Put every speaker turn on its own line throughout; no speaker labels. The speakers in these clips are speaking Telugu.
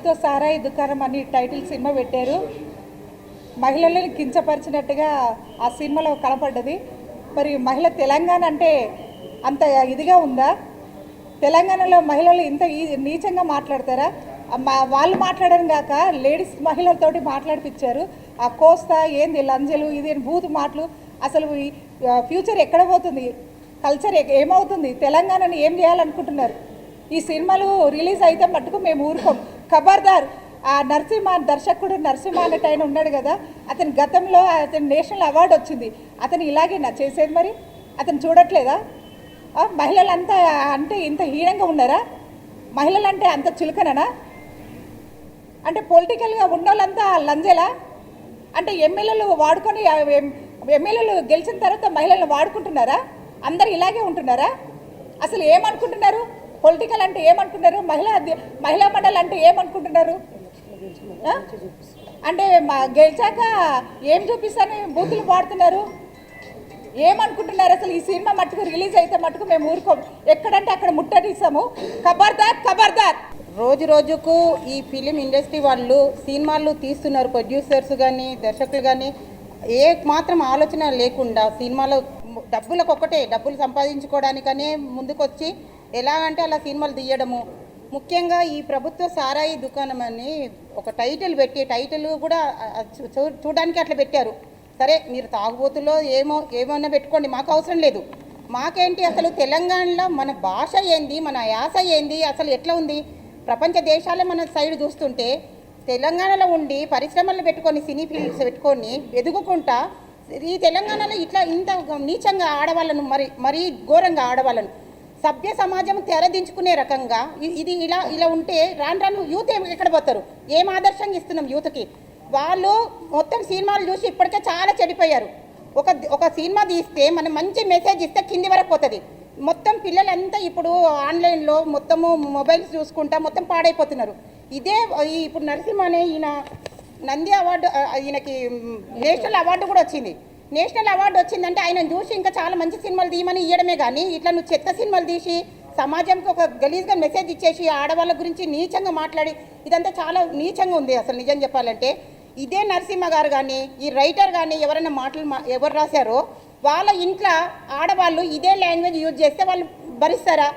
ప్రభుత్వ సారాయి దుకాణం అని టైటిల్ సినిమా పెట్టారు. మహిళలను కించపరిచినట్టుగా ఆ సినిమాలో కనపడ్డది. మరి మహిళ తెలంగాణ అంటే అంత ఇదిగా ఉందా? తెలంగాణలో మహిళలు ఇంత నీచంగా మాట్లాడతారా? వాళ్ళు మాట్లాడడం కాక లేడీస్ మహిళలతోటి మాట్లాడిపించారు. ఆ కోస్తా ఏంది లంజలు ఇది బూతు మాటలు. అసలు ఫ్యూచర్ ఎక్కడ పోతుంది? కల్చర్ ఏమవుతుంది? తెలంగాణని ఏం చేయాలనుకుంటున్నారు? ఈ సినిమాలు రిలీజ్ అయితే మట్టుకు మేము ఊరుకోం. ఖబర్దార్. ఆ నరసింహ దర్శకుడు నరసింహ అన్నట్టు ఆయన ఉన్నాడు కదా, అతని గతంలో అతని నేషనల్ అవార్డు వచ్చింది. అతను ఇలాగే చేసేది. మరి అతను చూడట్లేదా? మహిళలంతా అంటే ఇంత హీనంగా ఉన్నారా? మహిళలంటే అంత చులకననా? అంటే పొలిటికల్గా ఉన్నోళ్ళంతా లంజలా? అంటే ఎమ్మెల్యేలు వాడుకొని ఎమ్మెల్యేలు గెలిచిన తర్వాత మహిళలను వాడుకుంటున్నారా? అందరు ఇలాగే ఉంటున్నారా? అసలు ఏమనుకుంటున్నారు? పొలిటికల్ అంటే ఏమనుకుంటున్నారు? మహిళా మండలి అంటే ఏమనుకుంటున్నారు? అంటే గెలిచాక ఏం చూపిస్తారని బూతులు వాడుతున్నారు. ఏమనుకుంటున్నారు? అసలు ఈ సినిమా మట్టుకు రిలీజ్ అయితే మట్టుకు మేము ఊరుకోం. ఎక్కడంటే అక్కడ ముట్టడిస్తాము. ఖబర్దార్ ఖబర్దార్.
రోజు రోజుకు ఈ ఫిలిం ఇండస్ట్రీ వాళ్ళు సినిమాలు తీస్తున్నారు. ప్రొడ్యూసర్స్ కానీ దర్శకులు కానీ ఏ మాత్రం ఆలోచన లేకుండా సినిమాలో డబ్బులు సంపాదించుకోవడానికనే ముందుకొచ్చి ఎలాగంటే అలా సినిమాలు తీయడము. ముఖ్యంగా ఈ ప్రభుత్వ సారాయి దుకాణం అని ఒక టైటిల్ పెట్టి, టైటిల్ కూడా చూడడానికి అట్లా పెట్టారు. సరే, మీరు తాగుబోతులో ఏమైనా పెట్టుకోండి, మాకు అవసరం లేదు. మాకేంటి అసలు తెలంగాణలో మన భాష ఏంది, మన యాస ఏంది, అసలు ఎట్లా ఉంది? ప్రపంచ దేశాలే మన సైడ్ చూస్తుంటే తెలంగాణలో ఉండి పరిశ్రమలు పెట్టుకొని సినీ ఫిల్మ్స్ పెట్టుకొని ఎదుగుకుంటా ఈ తెలంగాణలో ఇంత నీచంగా ఆడవాళ్ళను మరీ ఘోరంగా ఆడవాళ్ళను సభ్య సమాజం తెరదించుకునే రకంగా ఇది ఇలా ఉంటే రాను యూత్ ఎక్కడ పోతారు? ఏం ఆదర్శంగా ఇస్తున్నాం యూత్కి? వాళ్ళు మొత్తం సినిమాలు చూసి ఇప్పటికే చాలా చెడిపోయారు. ఒక సినిమా తీస్తే మనం మంచి మెసేజ్ ఇస్తే కింది వరకు పోతుంది. మొత్తం పిల్లలంతా ఇప్పుడు ఆన్లైన్లో మొత్తము మొబైల్స్ చూసుకుంటా మొత్తం పాడైపోతున్నారు. ఇప్పుడు నరసింహ అనే ఈయన నంది అవార్డు, ఈయనకి నేషనల్ అవార్డు కూడా వచ్చింది. నేషనల్ అవార్డు వచ్చిందంటే ఆయన చూసి ఇంకా చాలా మంచి సినిమాలు తీయమని ఇవ్వడమే కానీ ఇట్లా నువ్వు చెత్త సినిమాలు తీసి సమాజంకి ఒక గలీజ్గా మెసేజ్ ఇచ్చేసి ఆడవాళ్ళ గురించి నీచంగా మాట్లాడి ఇదంతా చాలా నీచంగా ఉంది. అసలు నిజం చెప్పాలంటే ఇదే నరసింహ గారు కానీ ఈ రైటర్ కానీ ఎవరైనా ఎవరు రాశారో వాళ్ళ ఇంట్లో ఆడవాళ్ళు ఇదే లాంగ్వేజ్ యూజ్ చేస్తే వాళ్ళు భరిస్తారా?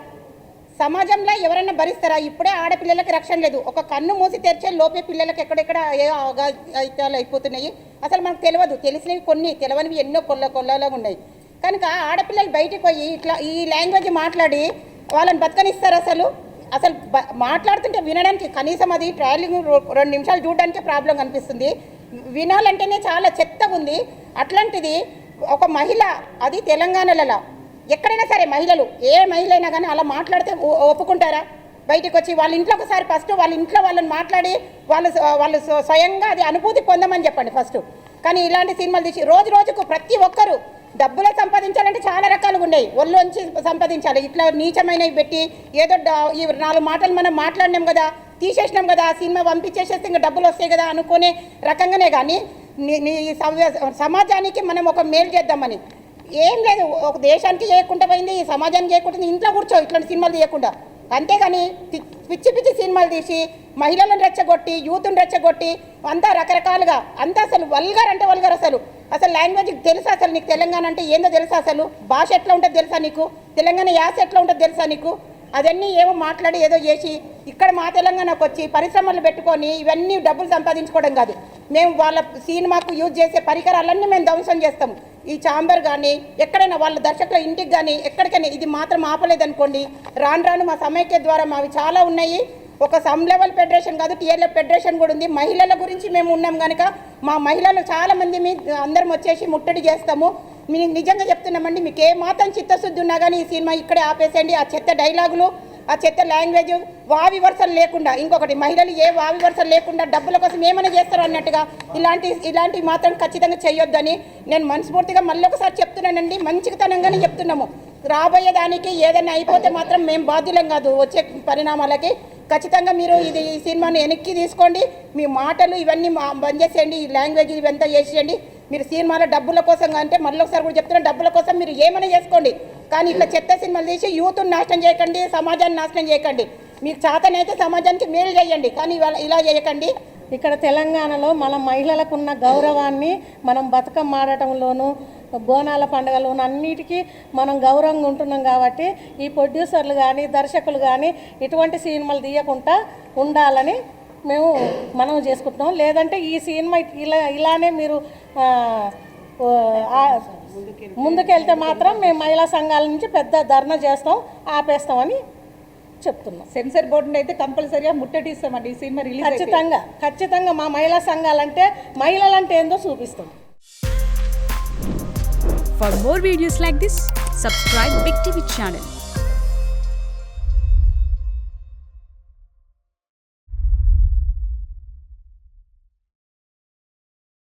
సమాజంలో ఎవరైనా భరిస్తారా? ఇప్పుడే ఆడపిల్లలకి రక్షణ లేదు. ఒక కన్ను మూసి తెరిచే లోపే పిల్లలకి ఎక్కడెక్కడ ఏ అగాయిత్యాలు అయిపోతున్నాయి. అసలు మనకు తెలియదు. తెలిసినవి కొన్ని, తెలియనివి ఎన్నో కొల్లలాగా ఉన్నాయి. కనుక ఆడపిల్లలు బయటికి పోయి ఇట్లా ఈ లాంగ్వేజ్ మాట్లాడి వాళ్ళని బతకనిస్తారు? అసలు మాట్లాడుతుంటే వినడానికి కనీసం అది ట్రావెలింగ్ 2 నిమిషాలు చూడడానికే ప్రాబ్లం కనిపిస్తుంది. వినాలంటేనే చాలా చెత్తగా ఉంది. అట్లాంటిది ఒక మహిళ, అది తెలంగాణలో ఎక్కడైనా సరే మహిళలు, ఏ మహిళ అయినా కానీ అలా మాట్లాడితే ఒప్పుకుంటారా? బయటకు వచ్చి వాళ్ళ ఇంట్లో ఒకసారి ఫస్ట్ వాళ్ళ ఇంట్లో వాళ్ళని మాట్లాడి వాళ్ళు స్వయంగా అది అనుభూతి పొందమని చెప్పండి ఫస్ట్. కానీ ఇలాంటి సినిమాలు తీసి రోజుకు ప్రతి ఒక్కరు డబ్బులే సంపాదించాలంటే చాలా రకాలుగా ఉన్నాయి. ఒళ్ళొంచి సంపాదించాలి. ఇట్లా నీచమైనవి పెట్టి ఏదో ఈ 4 మాటలు మనం మాట్లాడినాం కదా, తీసేసినాం కదా, ఆ సినిమా పంపించేసేస్తే ఇంకా డబ్బులు వస్తాయి కదా అనుకునే రకంగానే కానీ సమాజానికి మనం ఒక మేలు చేద్దామని ఏం లేదు. ఒక దేశానికి చేయకుండా పోయింది, ఈ సమాజానికి చేయకుండా ఇంట్లో కూర్చో ఇట్లాంటి సినిమాలు తీయకుండా. అంతేగాని పిచ్చి సినిమాలు తీసి మహిళలను రెచ్చగొట్టి యూత్ని రెచ్చగొట్టి అంతా రకరకాలుగా అంతా అసలు వల్గర్ అంటే వల్గర్. అసలు లాంగ్వేజ్ తెలుసా? అసలు నీకు తెలంగాణ అంటే ఏందో తెలుసా? అసలు భాష ఎట్లా ఉంటుందో తెలుసా నీకు? తెలంగాణ యాస ఎట్లా ఉంటుందో తెలుసా నీకు? అవన్నీ ఏమో మాట్లాడి ఏదో చేసి ఇక్కడ మా తెలంగాణకు వచ్చి పరిశ్రమలు పెట్టుకొని ఇవన్నీ డబ్బులు సంపాదించుకోవడం కాదు. మేము వాళ్ళ సినిమాకు యూజ్ చేసే పరికరాలన్నీ మేము ధ్వంసం చేస్తాము. ఈ ఛాంబర్ కానీ ఎక్కడైనా వాళ్ళ దర్శకుల ఇంటికి కానీ ఎక్కడికైనా ఇది మాత్రం ఆపలేదనుకోండి, రాను మా సమైక్య ద్వారా మావి చాలా ఉన్నాయి. ఒక సమ్ లెవెల్ ఫెడరేషన్ కాదు, టియర్ లెవెల్ ఫెడరేషన్ కూడా ఉంది. మహిళల గురించి మేము ఉన్నాం కనుక మా మహిళలు చాలామంది అందరం వచ్చేసి ముట్టడి చేస్తాము. మీకు నిజంగా చెప్తున్నామండి, మీకు ఏ మాత్రం చిత్తశుద్ధి ఉన్నా కానీ ఈ సినిమా ఇక్కడే ఆపేసేయండి. ఆ చెత్త డైలాగులు, ఆ చెత్త లాంగ్వేజ్, వావి వరుసలు లేకుండా, ఇంకొకటి మహిళలు ఏ వావి వరుసలు లేకుండా డబ్బుల కోసం ఏమైనా చేస్తారు అన్నట్టుగా ఇలాంటివి మాత్రం ఖచ్చితంగా చేయొద్దని నేను మనస్ఫూర్తిగా మళ్ళీ ఒకసారి చెప్తున్నానండి. మంచితనంగానే చెప్తున్నాము. రాబోయే దానికి ఏదైనా అయిపోతే మాత్రం మేము బాధ్యులం కాదు. వచ్చే పరిణామాలకి ఖచ్చితంగా మీరు ఈ సినిమాని వెనక్కి తీసుకోండి. మీ మాటలు ఇవన్నీ బంద్ చేసేయండి. ఈ లాంగ్వేజ్ ఇవంతా చేసేయండి. మీరు సినిమాలో డబ్బుల కోసం అంటే మళ్ళీ ఒకసారి కూడా చెప్తున్నా, డబ్బుల కోసం మీరు ఏమైనా చేసుకోండి. కానీ ఇట్లా చెత్త సినిమాలు తీసి యూత్ని నాశనం చేయకండి, సమాజాన్ని నాశనం చేయకండి. మీకు చేతనైతే సమాజానికి మేలు చేయండి, కానీ ఇలా చేయకండి.
ఇక్కడ తెలంగాణలో మన మహిళలకు ఉన్న గౌరవాన్ని మనం బతుకమ్మ ఆడటంలోనూ బోనాల పండుగలోనూ అన్నిటికీ మనం గౌరవంగా ఉంటున్నాం కాబట్టి ఈ ప్రొడ్యూసర్లు కానీ దర్శకులు కానీ ఇటువంటి సినిమాలు తీయకుండా ఉండాలని మేము మనం చేసుకుంటున్నాం. లేదంటే ఈ సినిమా ఇలానే మీరు ముందుకెళ్తే మాత్రం మేము మహిళా సంఘాల నుంచి పెద్ద ధర్నా చేస్తాం, ఆపేస్తామని చెప్తున్నాం.
సెన్సార్ బోర్డుని అయితే కంపల్సరీగా ముట్టడిస్తామండి ఈ సినిమా రిలీజ్ అయితే.
ఖచ్చితంగా మా మహిళా సంఘాలంటే మహిళలంటే ఏందో చూపిస్తాం.
For more videos like this, subscribe Big TV channel.